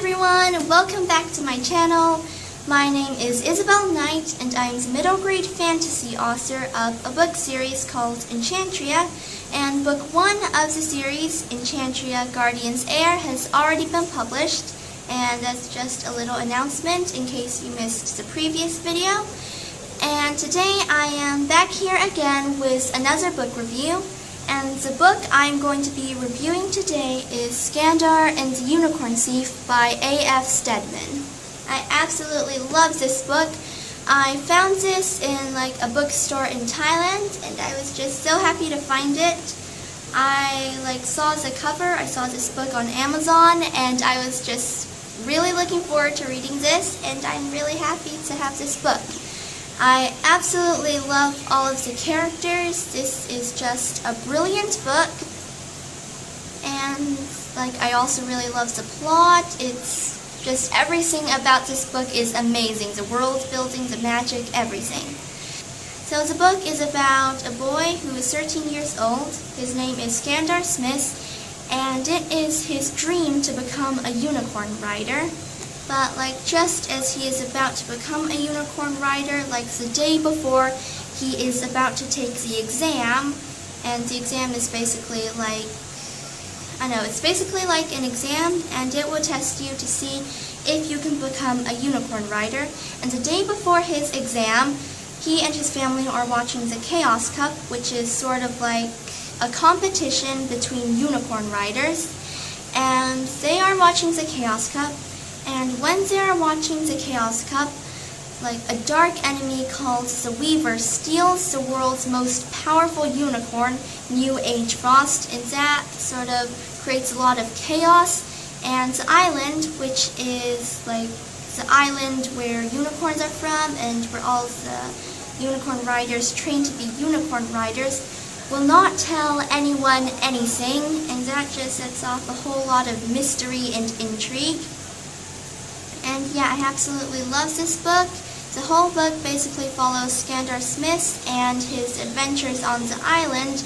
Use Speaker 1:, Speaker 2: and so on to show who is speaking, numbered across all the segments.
Speaker 1: everyone, welcome back to my channel. My name is Isabelle Knight and I'm the middle grade fantasy author of a book series called Enchantria, and book 1 of the series, Enchantria Guardian's Heir, has already been published, and that's just a little announcement in case you missed the previous video. And today I am back here again with another book review. And the book I'm going to be reviewing today is Skandar and the Unicorn Thief by A.F Steadman. I absolutely love this book. I found this in a bookstore in Thailand, and I was just so happy to find it. I saw the cover, I saw this book on Amazon, and I was just really looking forward to reading this, and I'm really happy to have this book. I absolutely love all of the characters. This is just a brilliant book, and I also really love the plot. It's just everything about this book is amazing. The world building, the magic, everything. So the book is about a boy who is 13 years old. His name is Skandar Smith, and it is his dream to become a unicorn rider. But just as he is about to become a unicorn rider, the day before, he is about to take the exam, and the exam is basically it's basically like an exam, and it will test you to see if you can become a unicorn rider. And the day before his exam, he and his family are watching the Chaos Cup, which is sort of like a competition between unicorn riders, and they are watching the Chaos Cup. And when they are watching the Chaos Cup, a dark enemy called the Weaver steals the world's most powerful unicorn, New Age Frost, and that sort of creates a lot of chaos. And the island, which is the island where unicorns are from and where all the unicorn riders train to be unicorn riders, will not tell anyone anything, and that just sets off a whole lot of mystery and intrigue. And yeah, I absolutely love this book. The whole book basically follows Skandar Smith and his adventures on the island,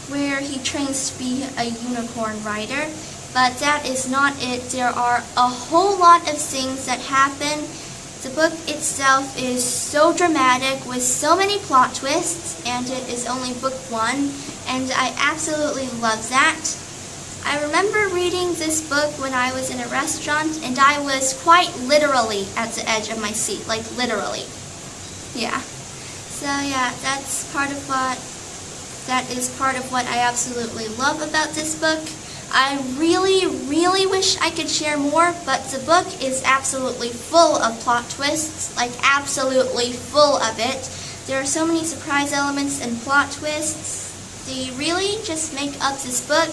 Speaker 1: where he trains to be a unicorn rider. But that is not it. There are a whole lot of things that happen. The book itself is so dramatic with so many plot twists, and it is only book 1, and I absolutely love that. I remember reading this book when I was in a restaurant, and I was quite literally at the edge of my seat, literally. Yeah. So yeah, that is part of what I absolutely love about this book. I really, really wish I could share more, but the book is absolutely full of plot twists, absolutely full of it. There are so many surprise elements and plot twists. They really just make up this book.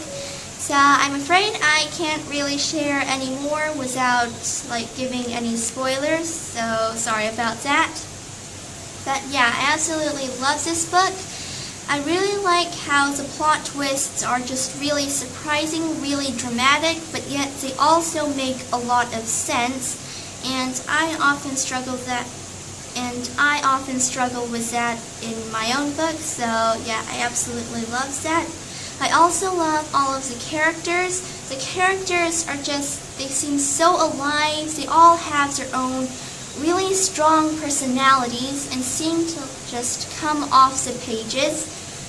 Speaker 1: So I'm afraid I can't really share any more without giving any spoilers, so sorry about that. But yeah, I absolutely love this book. I really like how the plot twists are just really surprising, really dramatic, but yet they also make a lot of sense, and I often struggle with that in my own book, so yeah, I absolutely love that. I also love all of the characters. The characters are they seem so alive. They all have their own really strong personalities and seem to just come off the pages.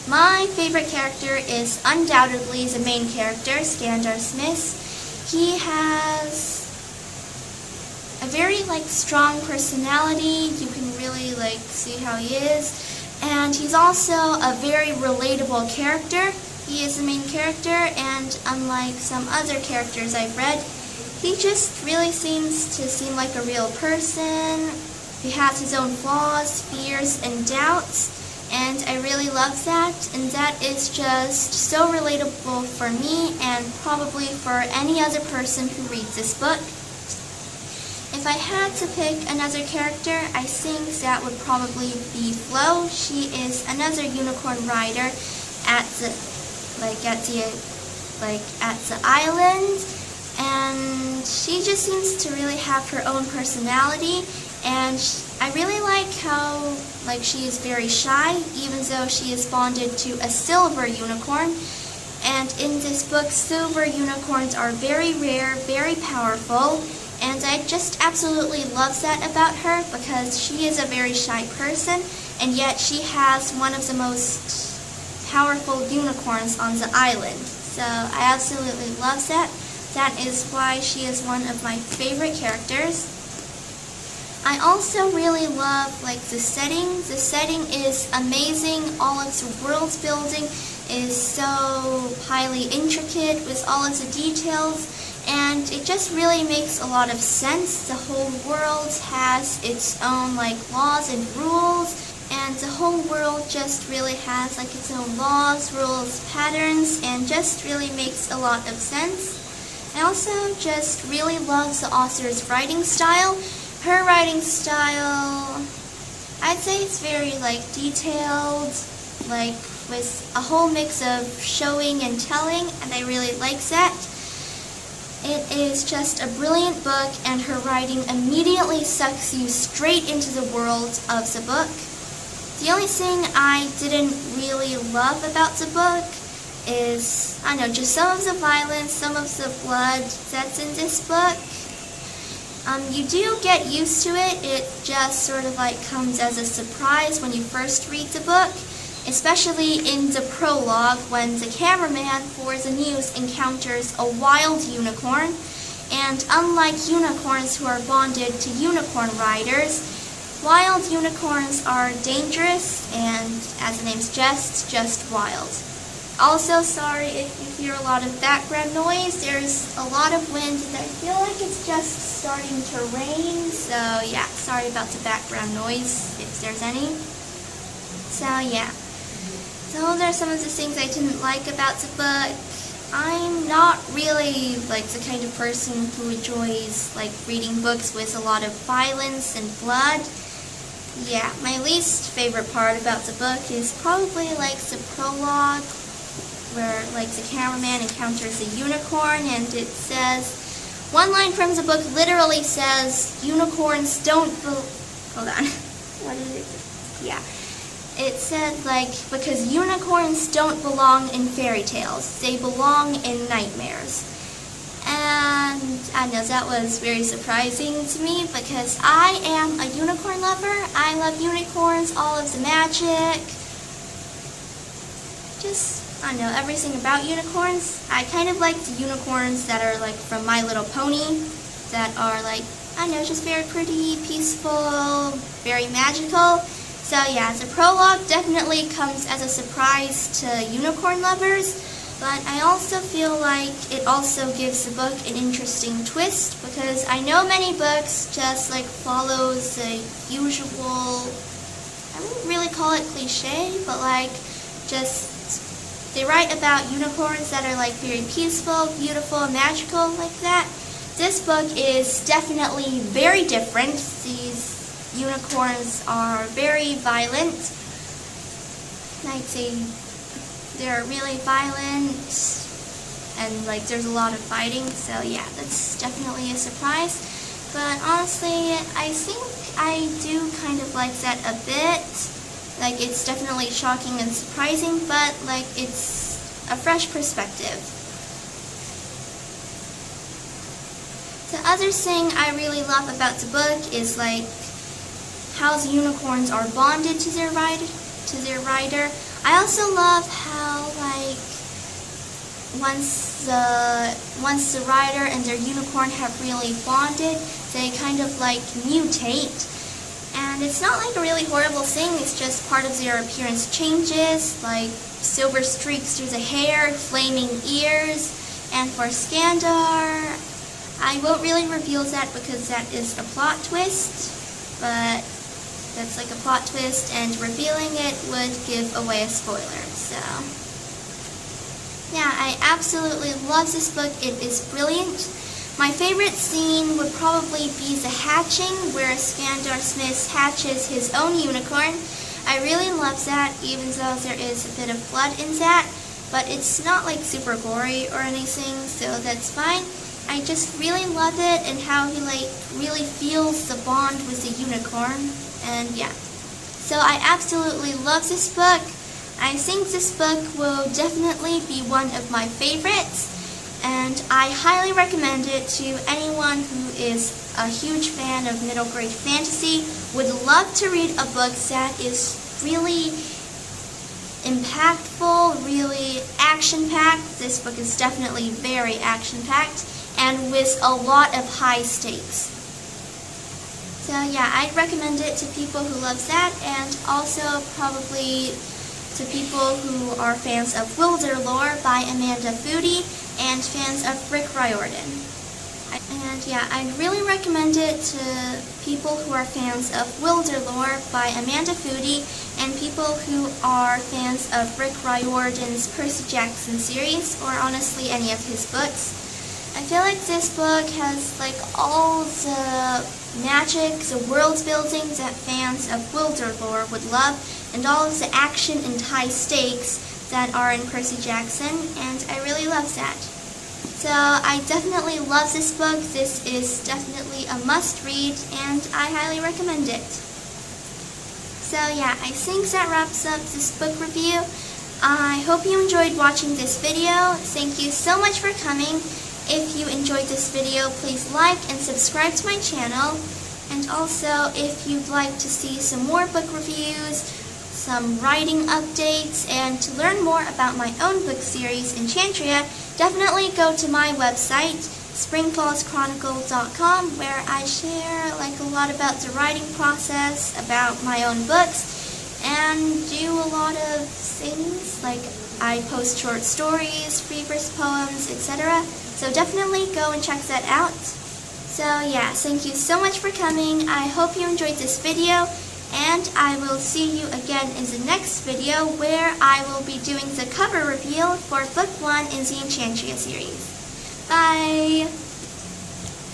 Speaker 1: My favorite character is undoubtedly the main character, Skandar Smith. He has a very strong personality. You can really see how he is. And he's also a very relatable character. He is the main character, and unlike some other characters I've read, he just really seems to seem like a real person. He has his own flaws, fears, and doubts, and I really love that, and that is just so relatable for me and probably for any other person who reads this book. If I had to pick another character, I think that would probably be Flo. She is another unicorn rider at the island, and she just seems to really have her own personality, and I really like how she is very shy, even though she is bonded to a silver unicorn. And in this book, silver unicorns are very rare, very powerful, And I just absolutely love that about her because she is a very shy person, and yet she has one of the most powerful unicorns on the island. So I absolutely love that. That is why she is one of my favorite characters. I also really love the setting. The setting is amazing. All of the world building is so highly intricate with all of the details, and it just really makes a lot of sense. The whole world has its own laws and rules, and the whole world just really has its own laws, rules, patterns, and just really makes a lot of sense. I also just really love the author's writing style. Her writing style, I'd say it's very detailed, with a whole mix of showing and telling, and I really like that. It is just a brilliant book, and her writing immediately sucks you straight into the world of the book. The only thing I didn't really love about the book is, just some of the violence, some of the blood that's in this book. You do get used to it. It just sort of comes as a surprise when you first read the book, especially in the prologue when the cameraman for the news encounters a wild unicorn. And unlike unicorns who are bonded to unicorn riders, wild unicorns are dangerous and, as the name suggests, just wild. Also, sorry if you hear a lot of background noise. There's a lot of wind and I feel like it's just starting to rain. So yeah, sorry about the background noise if there's any. So yeah, those are some of the things I didn't like about the book. I'm not really the kind of person who enjoys reading books with a lot of violence and blood. Yeah, my least favorite part about the book is probably the prologue, where the cameraman encounters a unicorn, and it says, one line from the book literally says, unicorns don't hold on, what did it say? Yeah, it said because unicorns don't belong in fairy tales, they belong in nightmares. And I know that was very surprising to me because I am a unicorn lover. I love unicorns, all of the magic, just everything about unicorns. I kind of like the unicorns that are from My Little Pony, that are just very pretty, peaceful, very magical. So yeah, the prologue definitely comes as a surprise to unicorn lovers, but I also feel it also gives the book an interesting twist, because I know many books just follows the usual, I wouldn't really call it cliche, but just they write about unicorns that are very peaceful, beautiful, magical, like that. This book is definitely very different. These unicorns are very violent. They're really violent, and there's a lot of fighting. So yeah, that's definitely a surprise. But honestly, I think I do kind of like that a bit. It's definitely shocking and surprising, but it's a fresh perspective. The other thing I really love about the book is how the unicorns are bonded to their rider. I also love how once the rider and their unicorn have really bonded, they kind of mutate. And it's not a really horrible thing, it's just part of their appearance changes, silver streaks through the hair, flaming ears. And for Skandar, I won't really reveal that because that is a plot twist, but that's a plot twist, and revealing it would give away a spoiler. So yeah, I absolutely love this book. It is brilliant. My favorite scene would probably be the hatching, where Skandar Smith hatches his own unicorn. I really love that, even though there is a bit of blood in that, but it's not super gory or anything, so that's fine. I just really love it, and how he really feels the bond with the unicorn, and yeah. So I absolutely love this book. I think this book will definitely be one of my favorites. and I highly recommend it to anyone who is a huge fan of middle grade fantasy, would love to read a book that is really impactful, really action-packed. This book is definitely very action-packed and with a lot of high stakes. So yeah, I'd recommend it to people who love that, and also probably to people who are fans of Wilder Lore by Amanda Foody and fans of Rick Riordan. And yeah, I'd really recommend it to people who are fans of Wilder Lore by Amanda Foody and people who are fans of Rick Riordan's Percy Jackson series, or honestly any of his books. I feel like this book has like all the magic, the world building that fans of Wilder Lore would love, and all of the action and high stakes that are in Percy Jackson, and I really love that. So I definitely love this book. This is definitely a must-read, and I highly recommend it. So yeah, I think that wraps up this book review. I hope you enjoyed watching this video. Thank you so much for coming. If you enjoyed this video, please like and subscribe to my channel. And also, if you'd like to see some more book reviews, some writing updates, and to learn more about my own book series, Enchantria, definitely go to my website, springfallschronicle.com, where I share like a lot about the writing process, about my own books, and do a lot of things, like I post short stories, free verse poems, etc. So definitely go and check that out. So yeah, thank you so much for coming. I hope you enjoyed this video, and I will see you again in the next video where I will be doing the cover reveal for book 1 in the Enchantria series. Bye!